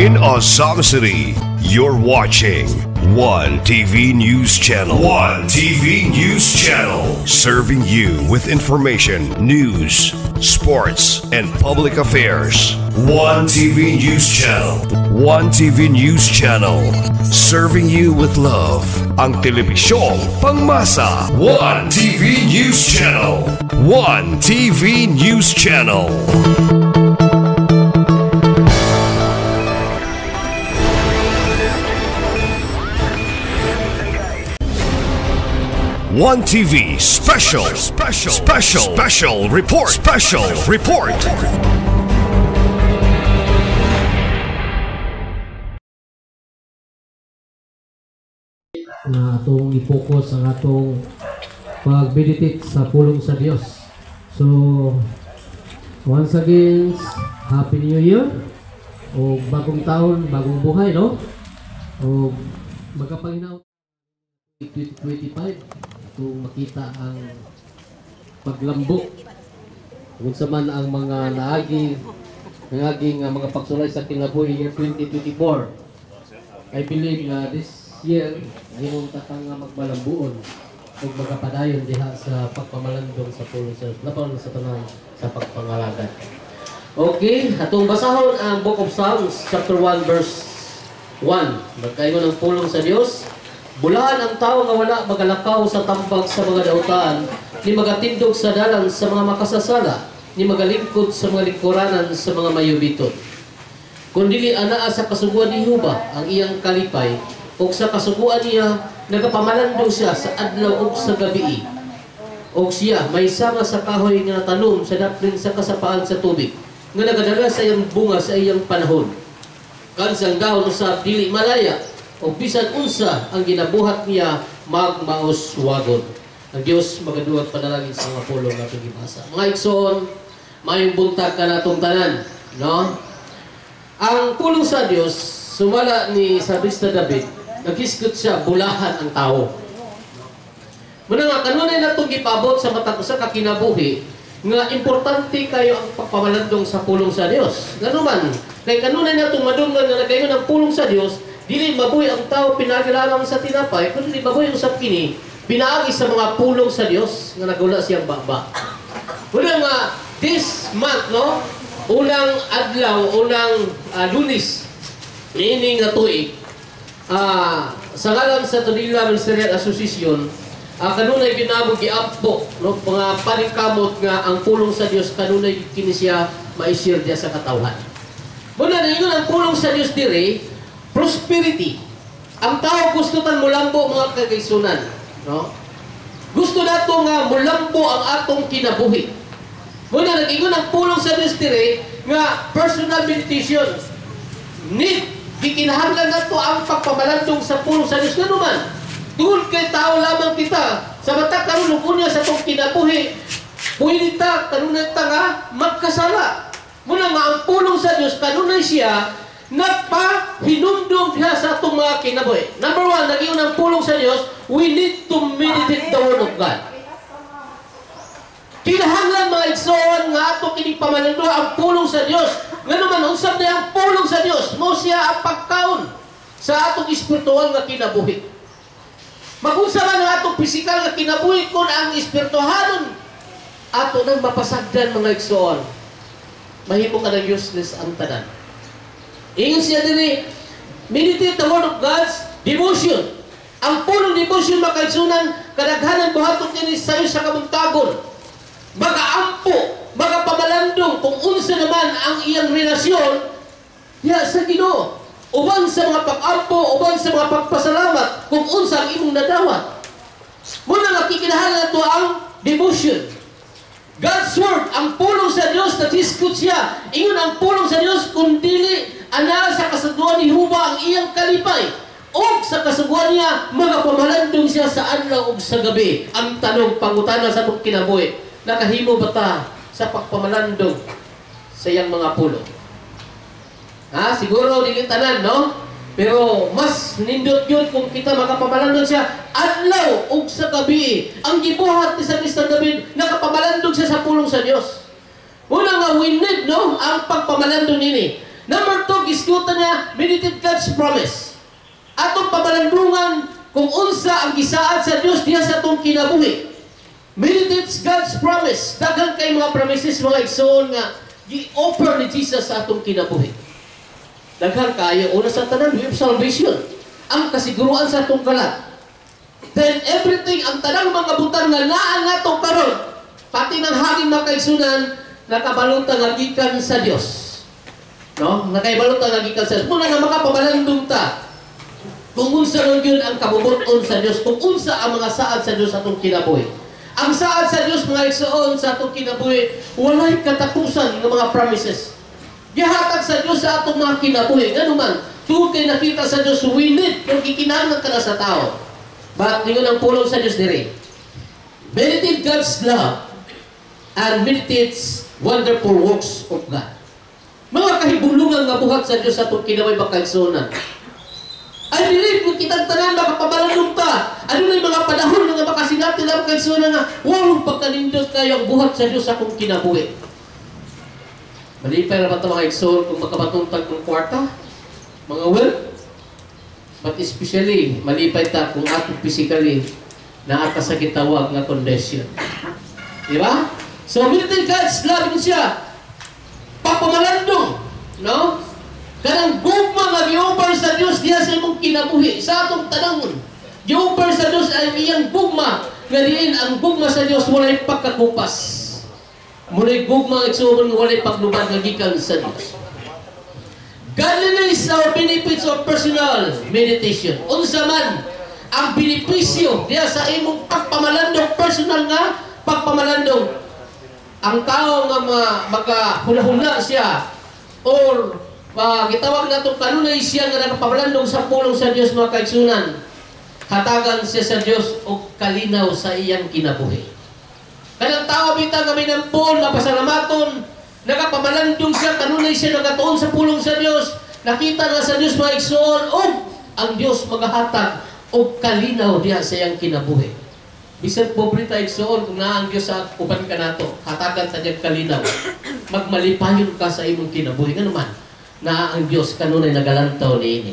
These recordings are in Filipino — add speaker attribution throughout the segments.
Speaker 1: In Azam City, you're watching One TV News Channel. One TV News Channel. Serving you with information, news, sports, and public affairs. One TV News Channel. One TV News Channel. Serving you with love. Ang telebisyong pangmasa. One TV News Channel. One TV News Channel. One TV special report.
Speaker 2: Na atong i-focus ang atong pag-meditate sa pulong sa Dios. So once again, Happy New Year o bagong taon, bagong buhay, no? O magkapanginaw 2025 kung makita ang paglambo kung sa man ang mga naaging mga pagsulay sa kinabuhi year 2024. I believe na this year ay mong tatang magmalambuon ug magapadayon diha sa pagpamalandong sa pulong sa laban sa tanan sa pagpangalagan. Okay, atong basahon ang Book of Psalms chapter 1 verse 1. Magkaingon ang pulong sa Dios. Bulahan ang tao nga wala magalakaw sa tambag sa mga dautan, ni magatindog sa dalan sa mga makasasala, ni magalingkod sa mga lingkuranan sa mga mayubiton. Kung dili anaa sa kasuguan ni Huba ang iyang kalipay, o sa kasuguan niya nagapamalandong siya sa adlaw o sa gabi. O siya may sama sa kahoy nga tanom sa daplin sa kasapaan sa tubig, nga nagadala sa iyang bunga sa iyang panahon. Kansang dahon sa dili malaya, o bisan unsa ang ginabuhat niya magmauswagon. Ang Dios magaduhat panalangin sa mga pulong na pagibasa. Mga igsoon, mayong buntag ka natong tanan, no? Ang pulong sa Dios, sumala ni Salmista David, naghiskot siya, bulahan ang tao. Muna nga, kanunay na itong gipabot sa mata ko sa kakinabuhi, nga importante kayo ang pagpamalandong sa pulong sa Dios. Gano'n man, kay kanunay na itong madungan na nagayon ang pulong sa Dios, dili mabuhi ang tao pinagilamang sa tinapay, kundi mabuhi usap kini pinaagi sa mga pulong sa Dios nga nagula siyang baba. Una nga this month, no, unang adlaw, unang Lunes niini nga tuig, sa ngalan sa Tadila Ministerial Association, kanunay ginamog giampo, no, mga paningkamot nga ang pulong sa Dios kanunay kini siya maisir diya sa katawhan. Muna ningon ang pulong sa Dios diri prosperity. Ang tao gusto tan mulambo mga kagaisunan, no? Gusto nato nga mulambo ang atong kinabuhi. Muna nag-ingon ang pulong sa Dios dire nga personal meditation. Need gikinahanglan nato ang pagpamalandong sa pulong sa Dios nga man. Tungod kay tao lamang kita sa mata karon unya sa atong kinabuhi. Pwede ta kanunay ta nga magkasala. Muna nga ang pulong sa Dios kanunay siya nagpahinumdum diha sa atong mga kinabuhi. Number 1, nag-iyon ang pulong sa Dios, we need to meditate the Word of God. Kinahanglan mga igsoon nga ato kining pamalandong ang pulong sa Dios. Ngano man usab na ang pulong sa Dios, mo siya ang pagkaon sa atong espirituwal nga kinabuhi. Mag-usa man ang atong pisikal nga kinabuhi kun ang espirituhanon ato nang mapasagdan mga igsoon. Mahimo ka ng useless ang tanan. Ingon siya diri, meditate the Word of God's devotion. Ang pulong devotion makaigsunan, kadaghanan buhaton kini sayo sa kabuntagon. Magaampo, magapamalandong kung unsa naman ang iyang relasyon ya sa Ginoo. Uban sa mga pag-ampo, uban sa mga pagpasalamat kung unsa ang imong nadawat. Muna nakikinahanglan to ang devotion. God's Word, ang pulong sa Dios, nag-discuss siya. Ingon ang pulong sa Dios, kung dili ana sa kasaguan ni Huba ang iyang kalipay. O sa kasaguan niya, magapamalandong siya sa adlaw ug sa gabi. Ang tanong, pangutana sa itong kinabuhi, nakahimo ba ta sa pagpamalandong sa iyang mga pulong? Siguro dili tanan, no? Pero mas nindot yun kung kita makapamalandog siya adlaw ug sa gabi. Ang gibuhat ni Salmista David, nakapamalandog siya sa pulong sa Dios. Una nga we need, no, ang pagpamalandog nini. Number 2, isutan niya, meditate God's promise. Atong pamalandungan kung unsa ang gisaad sa Dios diha sa atong kinabuhi. Meditate God's promise. Daghang kay mga promises mga igsoon nga gi-offer ni Jesus sa atong kinabuhi. Daghang kayo una sa tanan we have salvation. Ang kasiguruan sa atong kalat. Then everything ang tanang mga butang nga naa nato karon, pati ng hangin mga kaigsunan, nakabalota nga gikan sa Dios. No? Nakaibalota nga gikan sa Dios. Muna nga makapabalandong ta. Kung unsa lang yun ang kabubuton sa Diyos, kung unsa ang mga saad sa Diyos sa atong kinabuhi. Ang saad sa Diyos, mga igsoon, sa atong kinabuhi, walay katapusan ng mga promises. Gihatag sa Diyos sa atong mga kinabuhi. Ano man, tungkol kay nakita sa Diyos, we need yung kikinahanglan ka na sa tao. But, ningon ang pulong sa Diyos dire. Meditate God's love and meditates wonderful works of God. Mga kahibulungan nga buhat sa Diyos sa atong kinabuhi, mga kaigsunan. I believe kung kitang tanan makapabalanong ta, ano na yung mga panahon nga makasinati lang kay Suna nga, wow, pagkanindot kayo ang buhat sa Diyos akong kinabuhi. Malipay na ba ito mga igsoon kung makabatuntag ng kwarta? Mga wealth? But especially, malipay ta kung ato physically na ata sa kitawag nga condition. Diba? So, meditate God's love siya. Papamalandong. No? Kanang gugma nga gi-offer sa Dios diha sa imong kinabuhi sa atong tanangon. Gi-offer sa Dios ay iyang gugma nga diin ang gugma sa Dios walay pagkakupas. Munay gugma igsuon nga walay paglubad nga gikan sa Dios. Godliness or benefits of personal meditation. Unsa man ang benepisyo diha sa imong pagpamalandong personal nga pagpamalandong. Ang tao nga magahula-hula siya or gitawag na itong kanunay siya nga nagpapalandong sa pulong sa Diyos mga kaigsunan. Hatagan siya sa Diyos o kalinaw sa iyang kinabuhi. Kanang tao bitang kami ng pul, mapasalamaton, nagpapamalandong siya, kanunay siya nagatuon sa pulong sa Diyos, nakita na sa Diyos mga igsoon, o ang Diyos maghahatag o kalinaw diya sa iyang kinabuhi. Bisan pobre ta igsoon kung na ang Diyos sa uban ka nato, hatagan ta diyang kalinaw. Magmalipayon ka sa imong kinabuhi. Nga naman, na ang Diyos kanunay nagalantaw ni ini.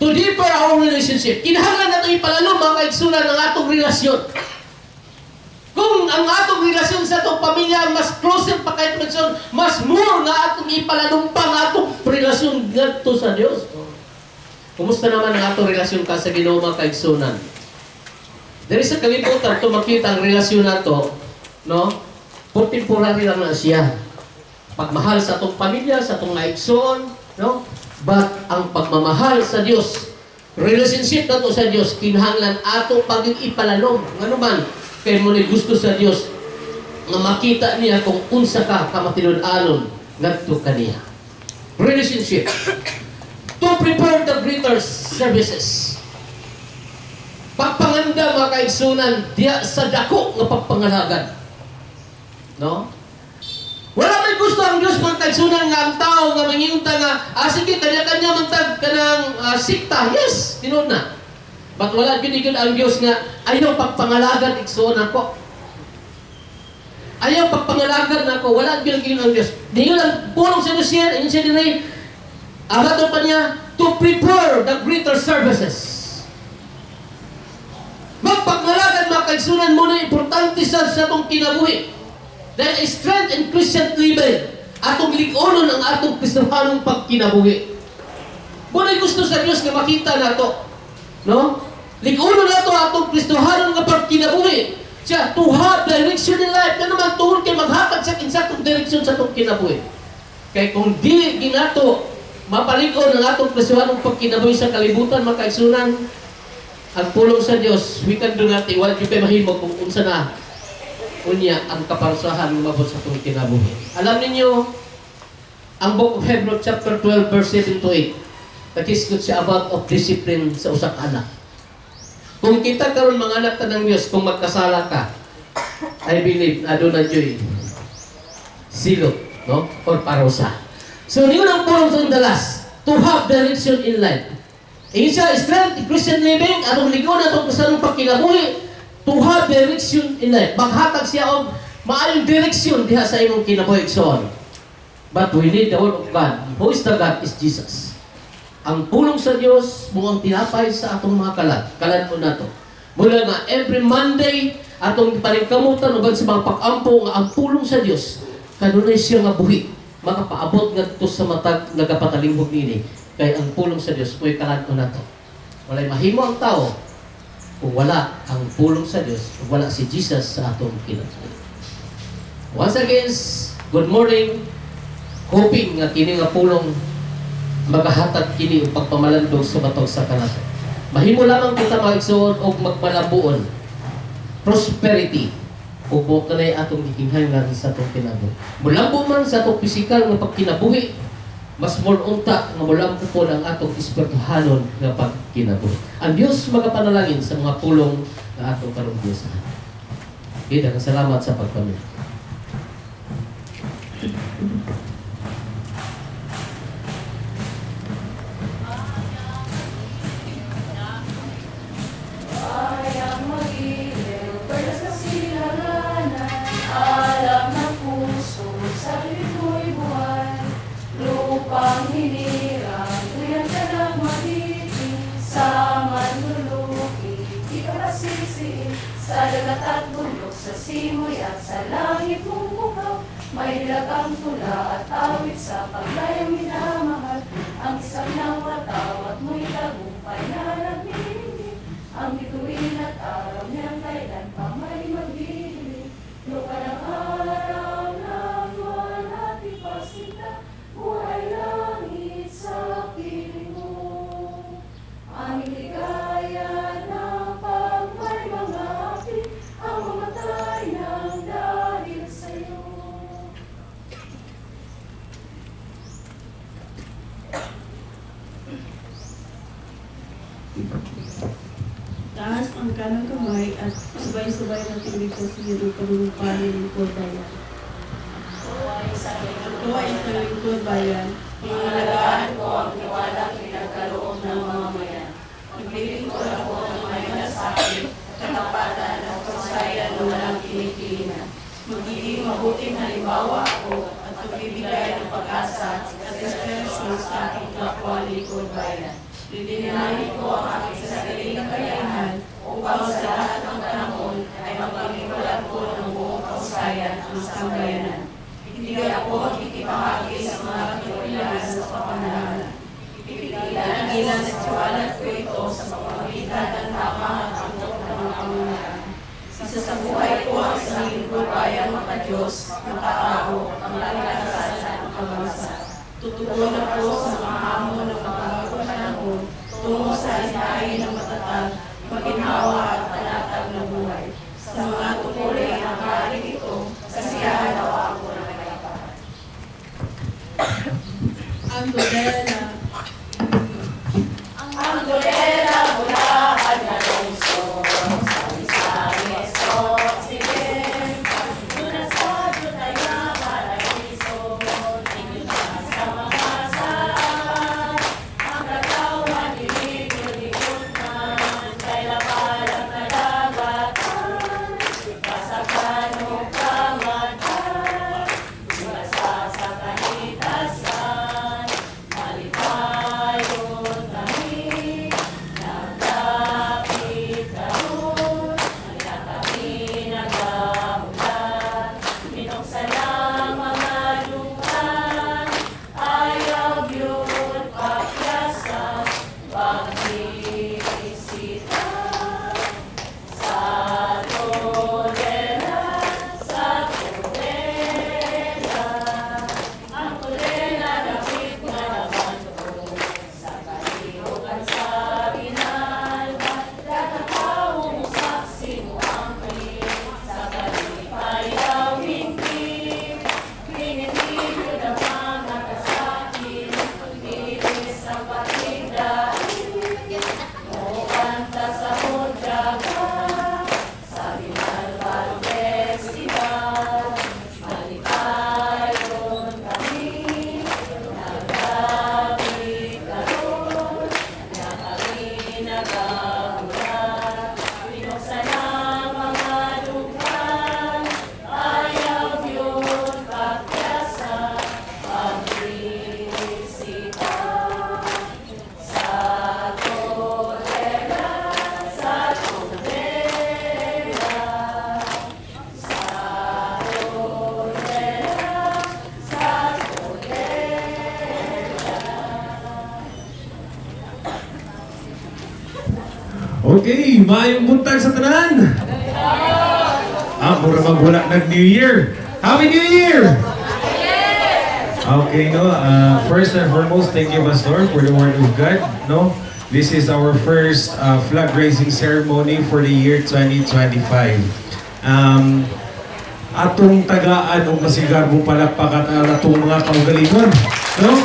Speaker 2: To deeper our relationship. Kinahanglan nato ipalalo mga kaigsunan ng atong relasyon. Kung ang atong relasyon sa atong pamilya mas closer pa kahit mas more nga atong ipalalong pa nga atong relasyon ngadto sa Dios. Kumusta naman ang atong relasyon ka sa Ginoo mga kaigsunan? Diri sa kalibutan to makita ang relasyon nato, no? For temporary lang na siya. Pagmahal sa atong pamilya, sa atong maigsoon, no? But ang pagmamahal sa Dios, relationship nato sa Dios, kinahanglan ato paging ipalalom. Ngano man, kay mo ni gusto sa Dios nga makita niya kung unsa ka kamatinud-anon ngadto kaniya. Relationship. To prepare the greater services. Pagpanganda mga kaigsunan diya sa dako nga pagpangalagan. No? Wala may gusto ang Diyos mga kaigsunan nga ang tao nga manginunta nga, sige, kanya-kanya mantag ka ng sikta. Yes, tinuod na. But wala ginigil ang Diyos nga, ayaw pagpangalagan igsoon ako. Ayaw pagpangalagan ako, wala ginigil ang Diyos. Dingil ang pulong sa Diyos yan, yun siya dinay, abato pa niya, to prepare the greater services. Magpangalagan mga kaigsunan muna importante sa atong kinabuhi. Dahil strength in Christian living, atong likonon ang atong Kristohanong pagkinabuhi. Muna gusto sa Diyos nga makita nato, no? Likonon nato atong Kristohanong nga pagkinabuhi. Siya, to have direction in life. Na naman tuhon kay maghatag sa kinsatong direksyon sa atong kinabuhi. Kaya kung di ginato mapalikon ang atong Kristohanong pagkinabuhi sa kalibutan, makaigsunan, ang pulong sa Diyos, we can do nothing. Wala yung kay mahimog kung unsa na unya ang kaparusahan ng mabot sa itong kinabuhi. Alam ninyo, ang Book of Hebrews chapter 12 verse 7 to 8, nakisgot siya about of discipline sa usak anak. Kung kita karon mga anak ta ng Diyos, kung magkasala ka, I believe, aduna joy, silot, no? Or parusa. So, yun ang pulong sa dalas, to have direction in life. Isa, strength, Christian living, atong ligon, atong kasanong pagkinabuhi, to have direction in life. Maghatag siya og maayong direksyon diha sa imong kinabuhi igsoon. But we need the Word of God. Who is the God? Is Jesus. Ang pulong sa Dios mo ang tinapay sa atong mga kalat. Kalat mo na to. Mula nga every Monday atong paningkamutan uban sa mga pag-ampo nga ang pulong sa Dios kanunay siya nga buhi makapaabot ngadto sa matag nagapatalimbog nini kay ang pulong sa Dios mo'y kalat mo na to. Walay mahimo ang tao kung wala ang pulong sa Dios, kung wala si Jesus sa atong kinabuhi. Once again, good morning. Hoping nga kini nga pulong magahatag kini og pagpamalandog sa batog sa kanato. Mahimo lamang kita magsuod og magpalabuon. Prosperity o kanay atong gikinghangan sa atong kinabuhi. Mulambo man sa atong pisikal nga pagkinabuhi, mas more unta nga mulambo po ang atong espirituhanon nga pagkinabuhi. Ang Dios magapanalangin sa mga pulong nga atong karong Diyosahan. Daghang salamat sa pagpamilya.
Speaker 3: Upang hinirang, tuyan ka ng matiting, sa manluluki, di ka masisiin, sa dagat at bundok, sa simoy at sa langit mong bukaw, may lagang tula at awit sa paglayang minamahal, ang isang nawatawat mo'y tagumpay na nagbibinig, ang bituin at araw niyang kailan pa may magbibinig, lupa ng araw ng wala tipasita, buhay langit sa piling mo. Aming ligaya na pag may mga api, ang mamatay ng dahil sa'yo.
Speaker 4: Taas ang kanang kamay at sabay-sabay na tinig sa siro panunupalin ng Cordayan. Ito ay sa lingkod bayan.
Speaker 3: Pangalagaan ko ang tiwalang pinagkaloob ng mga mayan. Naglilingkod ako ng may malasakit, katapatan at kasayan na walang kinikilingan. Magiging mabuting halimbawa ako at pagbibigay ng pag-asa at inspirasyon sa aking kapwa lingkod bayan. Didininahin ko ang aking sariling kakayahan upang sa lahat ng panahon ay magpapigulat ko ng buong kausayan ang sambayanan. Ibigay ako magkikipahagi sa mga katulian sa pamanahan. Ipigilan at siwalat ko ito sa pamamagitan ng tama at angkot ng mga pamamaraan. Isa sa buhay ko ang isang lingkod bayan maka-Diyos, makatao, ang lalakasan at pagmasa. Tutugon ako sa mga hamon ng pagbabago panahon, tungo sa hinahin ng matatag, maginhawa at panatag na buhay. Sa mga tukuling ang haring ito, kasiyahan nawa ako ng
Speaker 4: Ang Dodela.
Speaker 3: ang dolera bulahan na lungsod, sari-sari esot, silen, lunasad yun ay na paraiso, tingin na sa mga saan, ang katawan ilikod-likod man, kay lapalang na dagatan, kasakan o kamatan, mula sa kanitasan, malit
Speaker 5: Okay, maayong buntag sa tanan. Mura magwala ng New Year. Happy New Year! Okay, no. First and foremost, thank you, Pastor, for the word of God. No, this is our first flag raising ceremony for the year 2025. Atong tagaan o masigarbo palakpakan atong mga kaugalingon. No?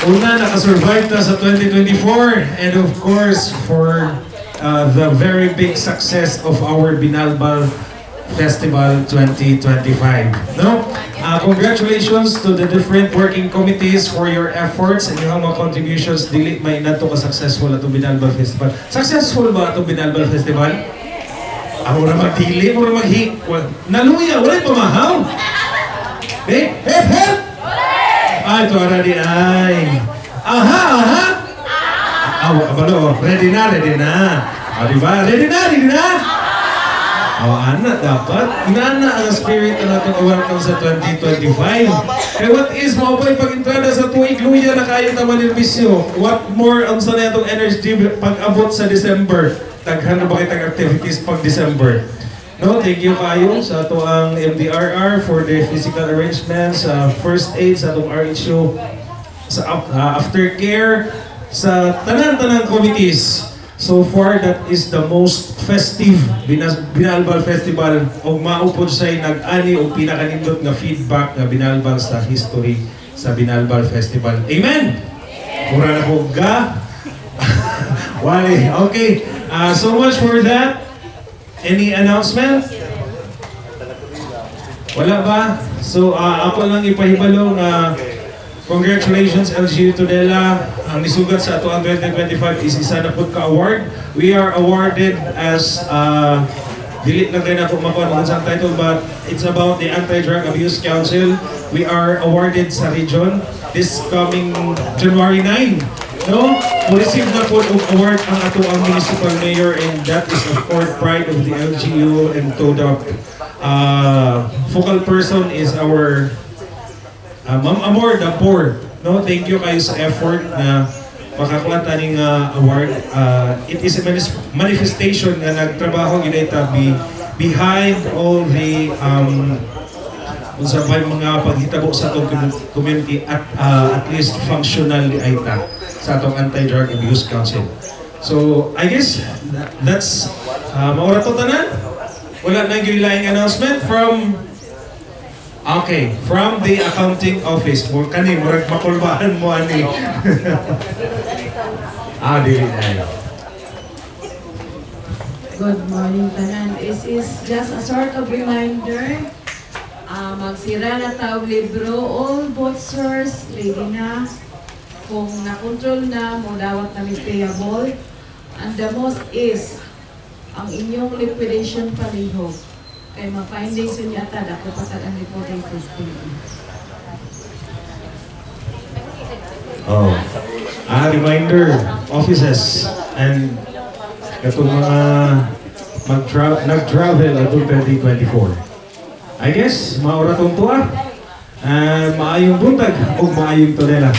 Speaker 5: Una, nakasurvive na sa 2024, and of course, for the very big success of our Binalbal Festival 2025. No? Congratulations to the different working committees for your efforts and yung mga contributions. Dili may nato ka successful atong Binalbal Festival. Successful ba atong Binalbal Festival? Ako na magdili, mo na maghi. Naluya, wala'y pamahaw. Hep, hep! Ay, ito na di ay. Aha, aha! Abalo, ready na. Diba? Ready na! Anak dapat. Nana ang spirit na natin welcome sa 2025. Eh, what is mo ba pag-entrada sa tuig luya na kayo naman ng bisyo? What more ang sa netong energy pag-abot sa December? Taghan na ba kitang activities pag December? No, thank you kayo sa ato ang MDRR for the physical arrangements, first aid sa atong RHO, sa aftercare, sa tanan-tanan committees. So far, that is the most festive Binalbal Festival o maupod siya'y nag-ani o pinakanindot na feedback na Binalbal sa history sa Binalbal Festival. Amen! Mura na po ga. Why? Okay. So much for that. Any announcement? Wala ba? So ako lang ipahibalo na congratulations LGU Tudela. Ang nisugat sa ato ang 2025 is isa na po ka-award. We are awarded as dili lang rin ako makuha ng title, but it's about the Anti-Drug Abuse Council. We are awarded sa region this coming January 9. No? Receive na po of award ang ato ang municipal mayor, and that is of course pride of the LGU, and to the focal person is our Ma'am Amor Dapor. No, thank you kayo sa effort na makakuha taning award. It is a manifestation na nagtrabaho ginita behind all the unsa pa mga paghitabo sa atong community at least functional ay ta sa atong Anti-Drug Abuse Council. So I guess that's maura to tanan. Wala na gilaing announcement from from the accounting office. Mo kani murag makulbaan mo ani. Dili na.
Speaker 6: Good morning, tanan. This is just a sort of reminder. Magsira na taog libro. All boxers, ready na. Kung na-control na, mo dawat na may payable. And the most is, ang inyong liquidation palihog. Kaya ma-findings yun yata, dapat patag ang reporting system.
Speaker 5: Reminder, offices, and itong mga nag-travel atong 2024. I guess, maura tong tuwa. Maayong buntag o maayong tunela.